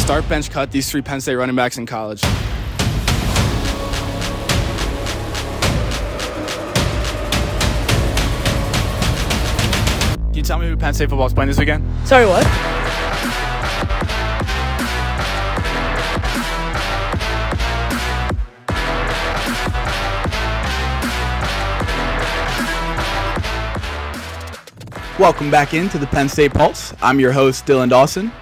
Start, bench, cut these 3 Penn State running backs in college. Can you tell me who Penn State football is playing this weekend? Sorry, what? Welcome back into the Penn State Pulse. I'm your host, Dylan Dawson.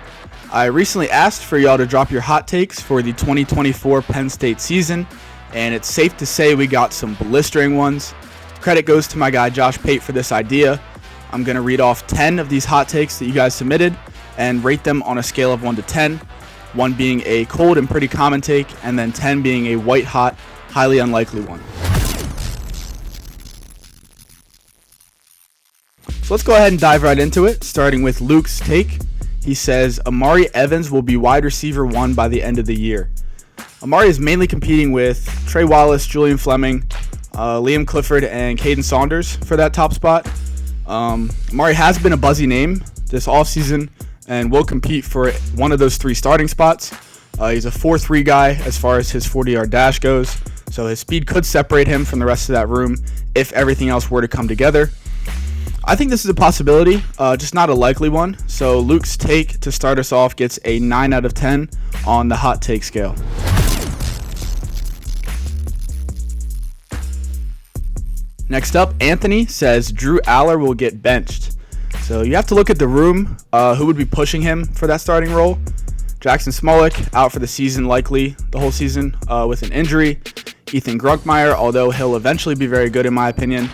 I recently asked for y'all to drop your hot takes for the 2024 Penn State season, and it's safe to say we got some blistering ones. Credit goes to my guy Josh Pate for this idea. I'm going to read off 10 of these hot takes that you guys submitted and rate them on a scale of 1 to 10, 1 being a cold and pretty common take, and then 10 being a white-hot, highly unlikely one. So let's go ahead and dive right into it, starting with Luke's take. He says, Omari Evans will be wide receiver 1 by the end of the year. Omari is mainly competing with Trey Wallace, Julian Fleming, Liam Clifford, and Caden Saunders for that top spot. Omari has been a buzzy name this offseason and will compete for one of those 3 starting spots. He's a 4.3 guy as far as his 40-yard dash goes, so his speed could separate him from the rest of that room if everything else were to come together. I think this is a possibility, just not a likely one. So Luke's take to start us off gets a 9 out of 10 on the hot take scale. Next up, Anthony says Drew Allar will get benched. So you have to look at the room, who would be pushing him for that starting role. Jackson Smolik out for the season, likely the whole season with an injury. Ethan Grunkmeyer, although he'll eventually be very good in my opinion,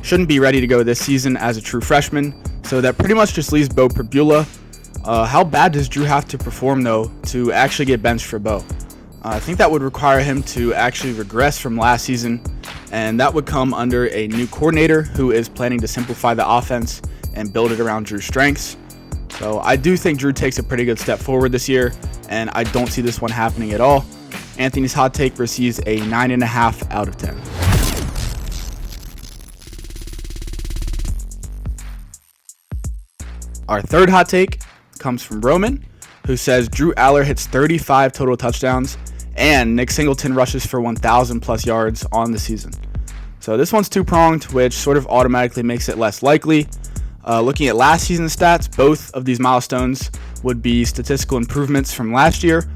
shouldn't be ready to go this season as a true freshman, so that pretty much just leaves Bo Perbula. How bad does Drew have to perform, though, to actually get benched for Bo? I think that would require him to actually regress from last season, and that would come under a new coordinator who is planning to simplify the offense and build it around Drew's strengths. So I do think Drew takes a pretty good step forward this year, and I don't see this one happening at all. Anthony's hot take receives a 9.5 out of 10. Our third hot take comes from Roman, who says Drew Allar hits 35 total touchdowns and Nick Singleton rushes for 1,000 plus yards on the season. So this one's two-pronged, which sort of automatically makes it less likely. Looking at last season's stats, both of these milestones would be statistical improvements from last year.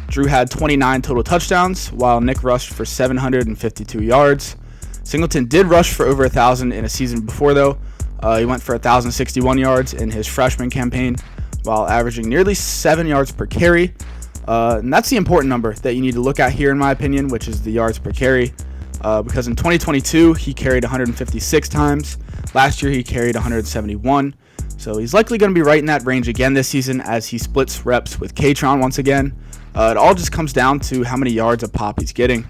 Drew had 29 total touchdowns, while Nick rushed for 752 yards. Singleton did rush for over 1,000 in a season before, though. He went for 1,061 yards in his freshman campaign while averaging nearly 7 yards per carry. And that's the important number that you need to look at here, in my opinion, which is the yards per carry. Because in 2022, he carried 156 times. Last year, he carried 171. So he's likely going to be right in that range again this season as he splits reps with K-Tron once again. It all just comes down to how many yards a pop he's getting.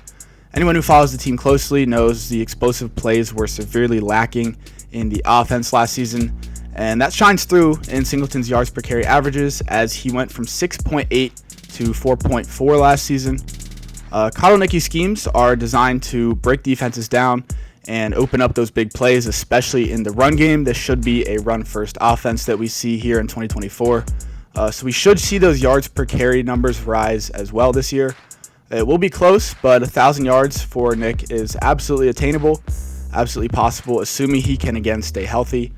Anyone who follows the team closely knows the explosive plays were severely lacking in the offense last season, and that shines through in Singleton's yards per carry averages as he went from 6.8 to 4.4 last season. Kotl schemes are designed to break defenses down and open up those big plays, especially in the run game. This should be a run-first offense that we see here in 2024. So we should see those yards per carry numbers rise as well this year. It will be close, but 1,000 yards for Nick is absolutely attainable. Absolutely possible, assuming he can again stay healthy.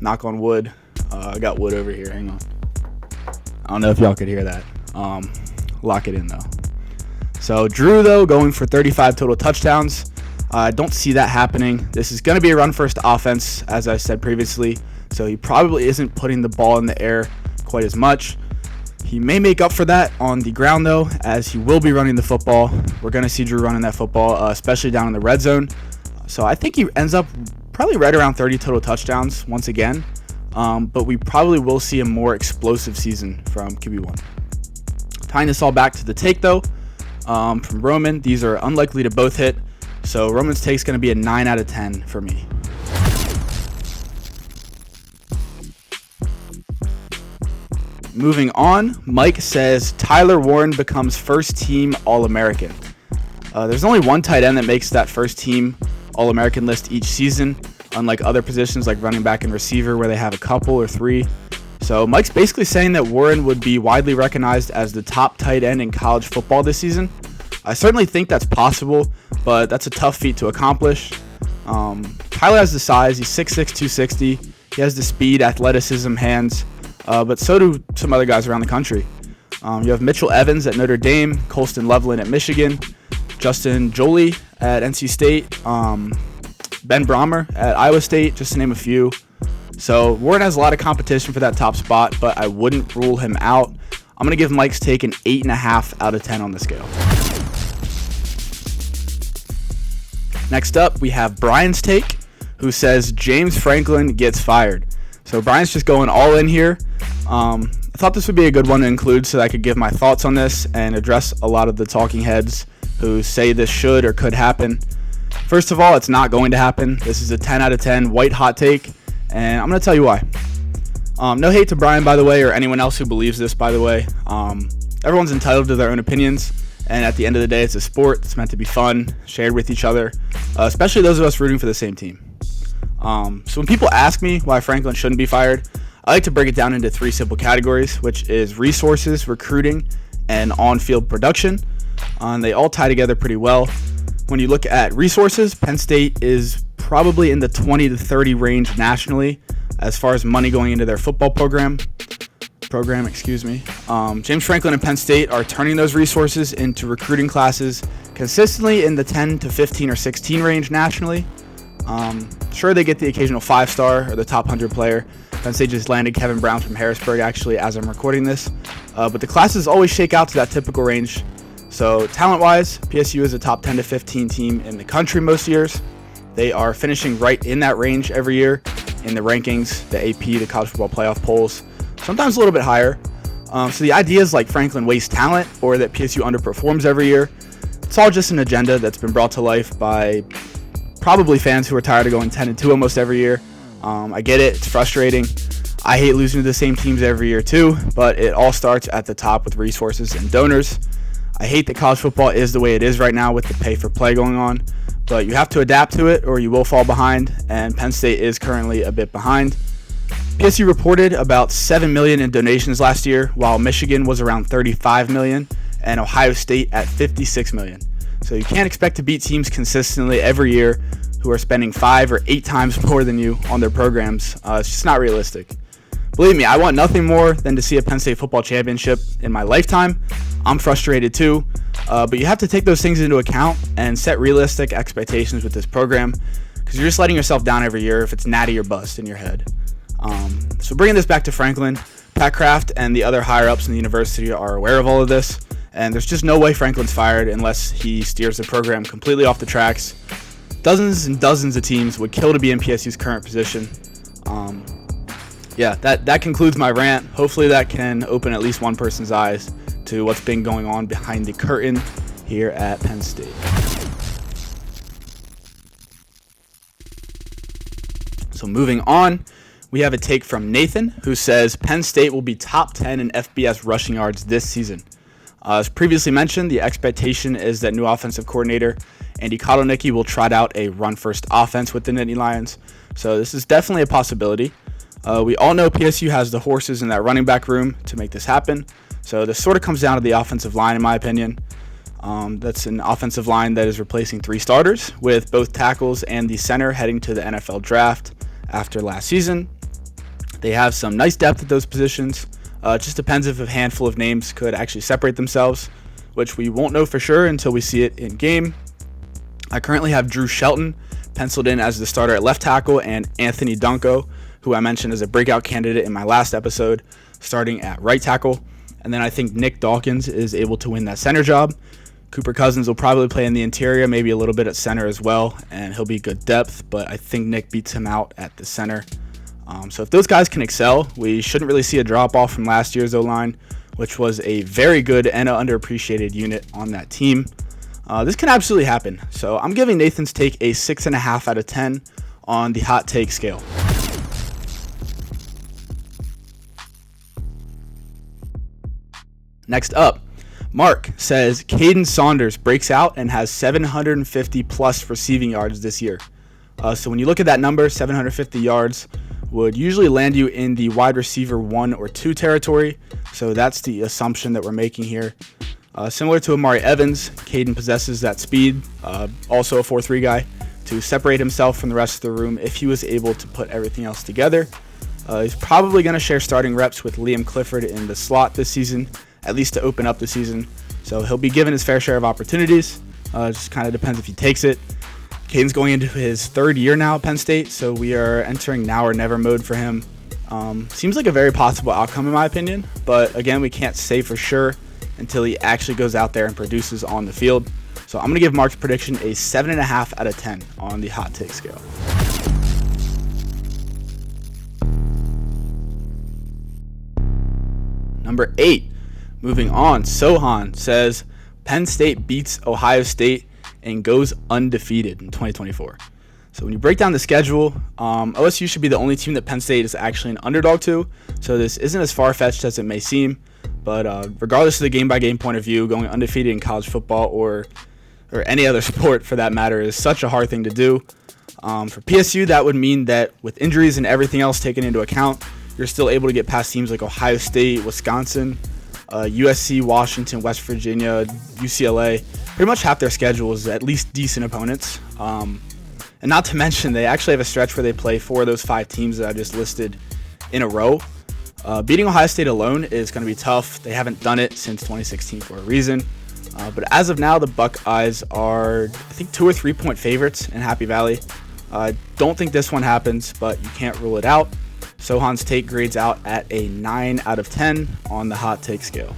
Knock on wood. I got wood over here. Hang on. I don't know if y'all could hear that. Lock it in, though. So Drew, though, going for 35 total touchdowns. I don't see that happening. This is going to be a run-first offense, as I said previously. So he probably isn't putting the ball in the air quite as much. He may make up for that on the ground, though, as he will be running the football. We're going to see Drew running that football, especially down in the red zone. So I think he ends up probably right around 30 total touchdowns once again. But we probably will see a more explosive season from QB1. Tying this all back to the take, though, from Roman, these are unlikely to both hit. So Roman's take is going to be a 9 out of 10 for me. Moving on, Mike says Tyler Warren becomes first-team All-American. There's only one tight end that makes that first-team All-American list each season, unlike other positions like running back and receiver where they have a couple or three. So Mike's basically saying that Warren would be widely recognized as the top tight end in college football this season. I certainly think that's possible, but that's a tough feat to accomplish. Tyler has the size. He's 6'6", 260. He has the speed, athleticism, hands, but so do some other guys around the country. You have Mitchell Evans at Notre Dame, Colston Loveland at Michigan, Justin Joly at NC State, Ben Brahmer at Iowa State, just to name a few. So Warren has a lot of competition for that top spot, but I wouldn't rule him out. I'm going to give Mike's take an 8.5 out of 10 on the scale. Next up, we have Brian's take, who says James Franklin gets fired. So Brian's just going all in here. I thought this would be a good one to include so that I could give my thoughts on this and address a lot of the talking heads who say this should or could happen. First of all, it's not going to happen. This is a 10 out of 10 white hot take, and I'm going to tell you why. No hate to Brian, by the way, or anyone else who believes this, by the way. Everyone's entitled to their own opinions, and at the end of the day, it's a sport. It's meant to be fun, shared with each other, especially those of us rooting for the same team. So when people ask me why Franklin shouldn't be fired, I like to break it down into 3 simple categories, which is resources, recruiting, and on-field production. They all tie together pretty well. When you look at resources, Penn State is probably in the 20 to 30 range nationally as far as money going into their football program. James Franklin and Penn State are turning those resources into recruiting classes consistently in the 10 to 15 or 16 range nationally. Sure, they get the occasional 5-star or the top 100 player. Penn State just landed Kevin Brown from Harrisburg, actually, as I'm recording this. But the classes always shake out to that typical range. So talent-wise, PSU is a top 10 to 15 team in the country most years. They are finishing right in that range every year in the rankings, the AP, the college football playoff polls, sometimes a little bit higher. So the ideas like Franklin wastes talent or that PSU underperforms every year, it's all just an agenda that's been brought to life by probably fans who are tired of going 10-2 almost every year. I get it. It's frustrating. I hate losing to the same teams every year too, but it all starts at the top with resources and donors. I hate that college football is the way it is right now with the pay for play going on, but you have to adapt to it or you will fall behind, and Penn State is currently a bit behind. PSU reported about $7 million in donations last year, while Michigan was around $35 million and Ohio State at $56 million. So you can't expect to beat teams consistently every year who are spending 5 or 8 times more than you on their programs. It's just not realistic. Believe me, I want nothing more than to see a Penn State football championship in my lifetime. I'm frustrated too, but you have to take those things into account and set realistic expectations with this program, because you're just letting yourself down every year if it's natty or bust in your head. So bringing this back to Franklin, Pat Kraft and the other higher-ups in the university are aware of all of this, and there's just no way Franklin's fired unless he steers the program completely off the tracks. Dozens and dozens of teams would kill to be in PSU's current position. That concludes my rant. Hopefully that can open at least one person's eyes to what's been going on behind the curtain here at Penn State. So moving on, we have a take from Nathan, who says Penn State will be top 10 in FBS rushing yards this season. As previously mentioned, the expectation is that new offensive coordinator Andy Kotelnicki will trot out a run-first offense with the Nittany Lions. So this is definitely a possibility. We all know PSU has the horses in that running back room to make this happen. So this sort of comes down to the offensive line, in my opinion. That's an offensive line that is replacing 3 starters, with both tackles and the center heading to the NFL draft after last season. They have some nice depth at those positions. It just depends if a handful of names could actually separate themselves, which we won't know for sure until we see it in game. I currently have Drew Shelton penciled in as the starter at left tackle, and Anthony Dunco, who I mentioned as a breakout candidate in my last episode, starting at right tackle. And then I think Nick Dawkins is able to win that center job. Cooper Cousins will probably play in the interior, maybe a little bit at center as well, and he'll be good depth, but I think Nick beats him out at the center. So if those guys can excel, we shouldn't really see a drop-off from last year's O-line, which was a very good and an underappreciated unit on that team. This can absolutely happen. So I'm giving Nathan's take a 6.5 out of 10 on the hot take scale. Next up, Mark says Caden Saunders breaks out and has 750 plus receiving yards this year. So when you look at that number, 750 yards, would usually land you in the wide receiver 1 or 2 territory. So that's the assumption that we're making here. Similar to Omari Evans, Caden possesses that speed, also a 4-3 guy, to separate himself from the rest of the room if he was able to put everything else together. He's probably going to share starting reps with Liam Clifford in the slot this season, at least to open up the season. So he'll be given his fair share of opportunities. Just kind of depends if he takes it. Caden's going into his 3rd year now at Penn State, so we are entering now or never mode for him. Seems like a very possible outcome in my opinion, but again, we can't say for sure until he actually goes out there and produces on the field. So I'm going to give Mark's prediction a 7.5 out of 10 on the hot take scale. Number 8, moving on, Sohan says Penn State beats Ohio State and goes undefeated in 2024. So when you break down the schedule, OSU should be the only team that Penn State is actually an underdog to. So this isn't as far-fetched as it may seem. But regardless of the game-by-game point of view, going undefeated in college football or any other sport for that matter is such a hard thing to do. For PSU, that would mean that with injuries and everything else taken into account, you're still able to get past teams like Ohio State, Wisconsin, USC, Washington, West Virginia, UCLA. Pretty much half their schedule is at least decent opponents. And not to mention, they actually have a stretch where they play 4 of those 5 teams that I just listed in a row. Beating Ohio State alone is going to be tough. They haven't done it since 2016 for a reason. But as of now, the Buckeyes are, I think, 2 or 3 point favorites in Happy Valley. I don't think this one happens, but you can't rule it out. Sohan's take grades out at a 9 out of 10 on the hot take scale.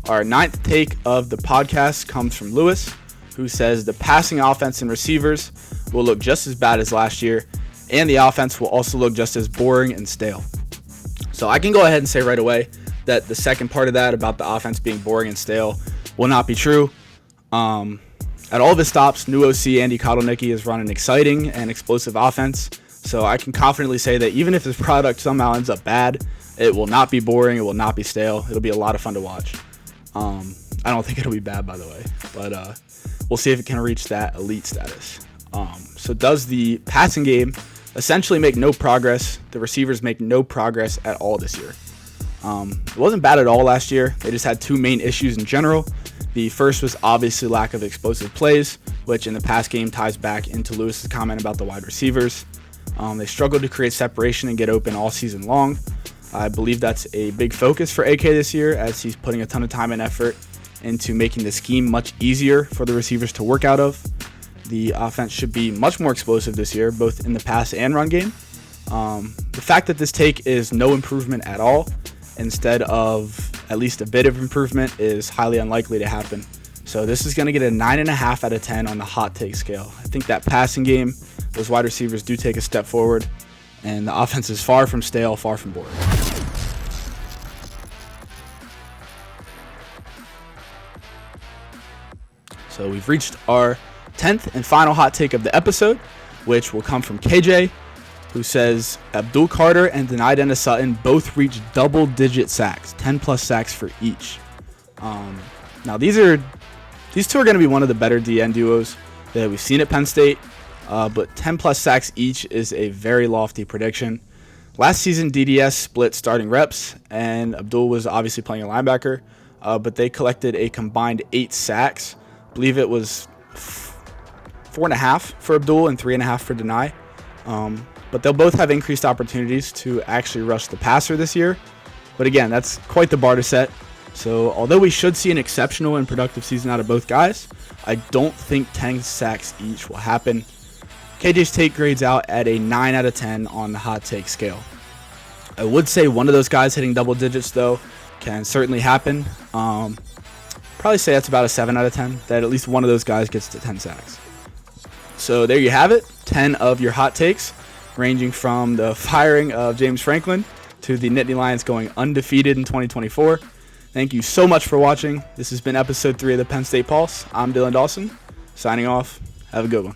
Our 9th take of the podcast comes from Lewis, who says the passing offense and receivers will look just as bad as last year, and the offense will also look just as boring and stale. So I can go ahead and say right away that the second part of that about the offense being boring and stale will not be true. At all of his stops, new OC Andy Kotelnicki has run an exciting and explosive offense, so I can confidently say that even if his product somehow ends up bad, it will not be boring, it will not be stale, it'll be a lot of fun to watch. I don't think it'll be bad, by the way, but we'll see if it can reach that elite status. So does the passing game essentially make no progress? The receivers make no progress at all this year. It wasn't bad at all last year. They just had 2 main issues in general. The first was obviously lack of explosive plays, which in the pass game ties back into Lewis's comment about the wide receivers. They struggled to create separation and get open all season long. I believe that's a big focus for AK this year, as he's putting a ton of time and effort into making the scheme much easier for the receivers to work out of. The offense should be much more explosive this year, both in the pass and run game. The fact that this take is no improvement at all, instead of at least a bit of improvement, is highly unlikely to happen. So this is going to get a 9.5 out of 10 on the hot take scale. I think that passing game, those wide receivers do take a step forward, and the offense is far from stale, far from boring. So we've reached our 10th and final hot take of the episode, which will come from KJ, who says Abdul Carter and Denai Dennis Sutton both reached double-digit sacks, 10+ sacks for each. Now these two are going to be one of the better DN duos that we've seen at Penn State, but 10+ sacks each is a very lofty prediction. Last season, DDS split starting reps, and Abdul was obviously playing a linebacker, but they collected a combined 8 sacks. I believe it was 4.5 for Abdul and 3.5 for Denai. But they'll both have increased opportunities to actually rush the passer this year. But again, that's quite the bar to set. So although we should see an exceptional and productive season out of both guys, I don't think 10 sacks each will happen. KJ's take grades out at a 9 out of 10 on the hot take scale. I would say one of those guys hitting double digits, though, can certainly happen. Probably say that's about a 7 out of 10, that at least one of those guys gets to 10 sacks. So there you have it, 10 of your hot takes, ranging from the firing of James Franklin to the Nittany Lions going undefeated in 2024. Thank you so much for watching. This has been episode 3 of the Penn State Pulse. I'm Dylan Dawson, signing off. Have a good one.